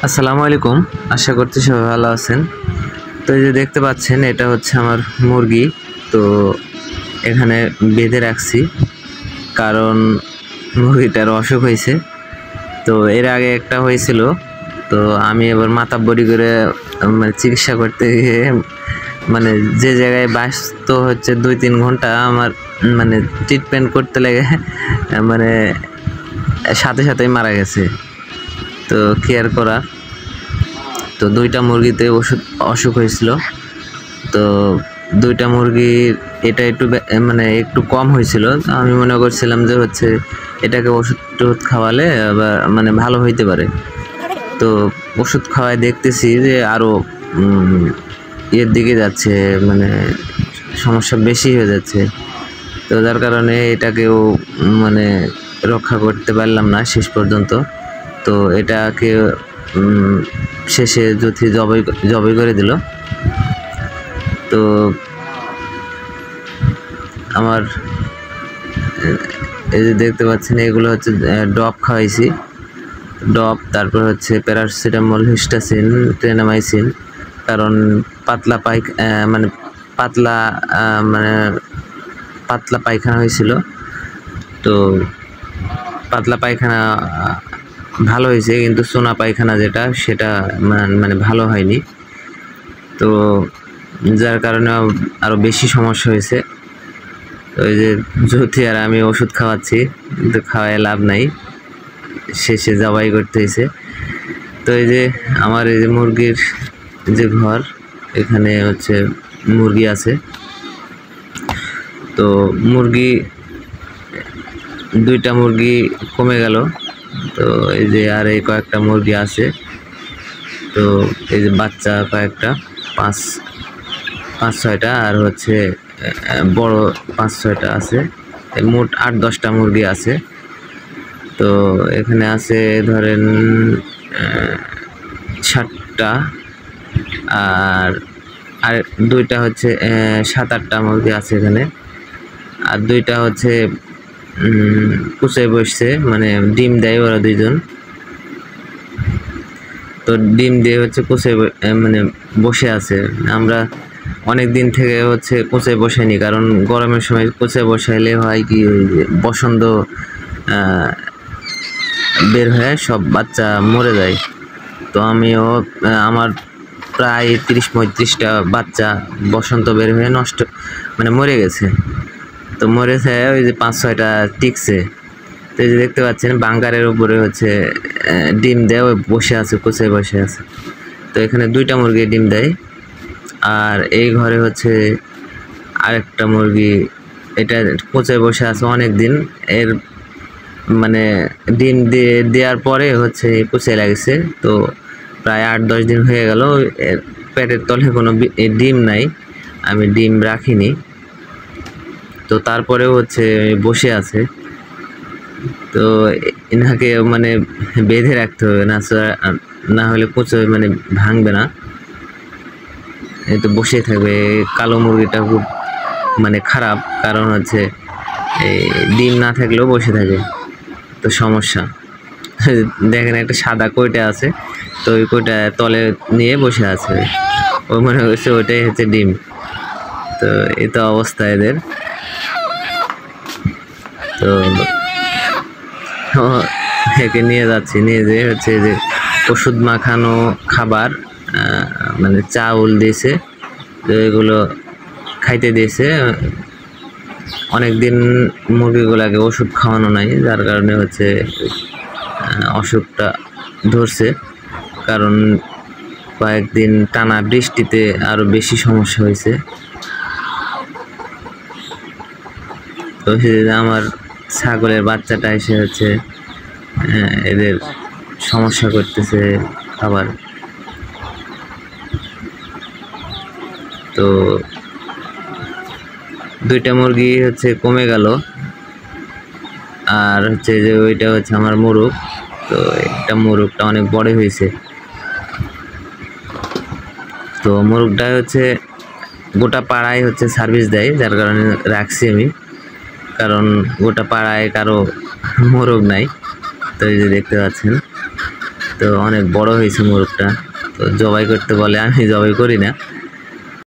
আসসালামু আলাইকুম। আশা করছি সবাই ভালো আছেন। তো এই যে দেখতে পাচ্ছেন এটা হচ্ছে আমার মুরগি। তো এখানে বেঁধে রাখছি কারণ মুরগিটার অসুখ হয়েছে। তো এর আগে একটা হয়েছিল, তো আমি এবার মাতাব্বরি করে মানে চিকিৎসা করতে গিয়ে মানে যে জায়গায় বাঁচত হচ্ছে 2-3 ঘন্টা আমার মানে ট্রিটমেন্ট করতে লেগে মানে সাথে সাথেই মারা গেছে। তো কেয়ার করা, তো 2টা মুরগিতে অসুখ হয়েছিল। তো 2টা মুরগির এটা মানে একটু কম হয়েছিল। আমি মনে করছিলাম যে হচ্ছে এটাকে ওষুধ টষুধ খাওয়ালে আবার মানে ভালো হইতে পারে। তো ওষুধ খাওয়ায় দেখতেছি যে আরও এর দিকে যাচ্ছে, মানে সমস্যা বেশি হয়ে যাচ্ছে। তো যার কারণে এটাকেও মানে রক্ষা করতে পারলাম না শেষ পর্যন্ত। তো এটাকে শেষে যথি জবাই করে দিল। তো আমার এই যে দেখতে পাচ্ছেন এগুলো হচ্ছে ডপ খাওয়াইছি, ডপ, তারপর হচ্ছে প্যারাসিটামল, হিস্টাসিন, ট্রেনামাইসিন। কারণ পাতলা মানে পাতলা মানে পাতলা পায়খানা হয়েছিল। তো পাতলা পায়খানা ভালো হয়েছে, কিন্তু সোনা পায়খানা যেটা সেটা মানে ভালো হয়নি। তো যার কারণে আরও বেশি সমস্যা হয়েছে। তো এই যে জ্যোতি আর আমি ওষুধ খাওয়াচ্ছি, কিন্তু খাওয়ায় লাভ নাই, শেষে জবাই করতে হয়েছে। তো এই যে আমার এই যে মুরগির যে ঘর, এখানে হচ্ছে মুরগি আছে। তো মুরগি 2টা মুরগি কমে গেল। তো এই যে আর এই কয়েকটা মুরগি আছে। তো এই যে বাচ্চা কয়েকটা 5-6টা, আর হচ্ছে বড় 5-6টা আছে। মোট 8-10টা মুরগি আছে। তো এখানে আছে ধরেন 60টা, আর 2টা হচ্ছে 7-8টা মুরগি আছে এখানে। আর 2টা হচ্ছে কুচে বসছে, মানে ডিম দেয় ওরা 2জন। তো ডিম দিয়ে হচ্ছে কুচে মানে বসে আছে। আমরা অনেক দিন থেকে হচ্ছে কুচে বসাইনি, কারণ গরমের সময় কুচে বসাইলে হয় কি বসন্ত বের হয়ে সব বাচ্চা মরে যায়। তো আমিও আমার প্রায় 30-35টা বাচ্চা বসন্ত বের হয়ে নষ্ট মানে মরে গেছে। তো মরেছে ওই যে 5-6টা টিকছে। তো এই যে দেখতে পাচ্ছেন বাঙ্কারের উপরে হচ্ছে ডিম দেয়, ওই বসে আছে, কুচে বসে আছে। তো এখানে 2টা মুরগি ডিম দেয়। আর এই ঘরে হচ্ছে আরেকটা মুরগি, এটা কুচে বসে আছে অনেক দিন। এর মানে ডিম দেওয়ার পরে হচ্ছে কুচে লাগছে। তো প্রায় 8-10 দিন হয়ে গেল, এর পেটের তলে কোনো ডিম নাই, আমি ডিম রাখিনি। তো তারপরেও হচ্ছে বসে আছে। তো এনাকে মানে বেঁধে রাখতে হবে, না হলে কুচো মানে ভাঙবে না, এই তো বসে থাকবে। কালো মুরগিটা খুব মানে খারাপ, কারণ হচ্ছে এই ডিম না থাকলেও বসে থাকে, তো সমস্যা। দেখেন একটা সাদা কইটা আছে, তো ওই কইটা তলে নিয়ে বসে আছে, ও মনে করছে ওইটাই হচ্ছে ডিম। তো এই তো অবস্থা এদের। তো একে নিয়ে যাচ্ছি, নিয়ে যেয়ে হচ্ছে যে ওষুধ মাখানো খাবার মানে চাউল দিয়েছে, তো এগুলো খাইতে দিয়েছে। অনেকদিন মুরগিগুলোকে ওষুধ খাওয়ানো নাই, যার কারণে হচ্ছে অসুখটা ধরছে। কারণ কয়েকদিন টানা বৃষ্টিতে আরও বেশি সমস্যা হয়েছে। তো আমার ছাগলের বাচ্চাটা এসে হচ্ছে এদের সমস্যা করতেছে খাবার। তো 2টা মুরগি হচ্ছে কমে গেল। আর হচ্ছে যে ওইটা হচ্ছে আমার মোরগ। তো একটা মোরগটা অনেক বড় হয়েছে। তো মোরগটা হচ্ছে গোটা পাড়ায় হচ্ছে সার্ভিস দেয়, যার কারণে রাখছি আমি, কারণ গোটা পাড়ায় কারো মোরগ নাই। তো এই যে দেখতে পাচ্ছেন, তো তো অনেক বড় হয়েছে মোরগটা, তো জবাই করতে বলে, আমি জবাই করি না।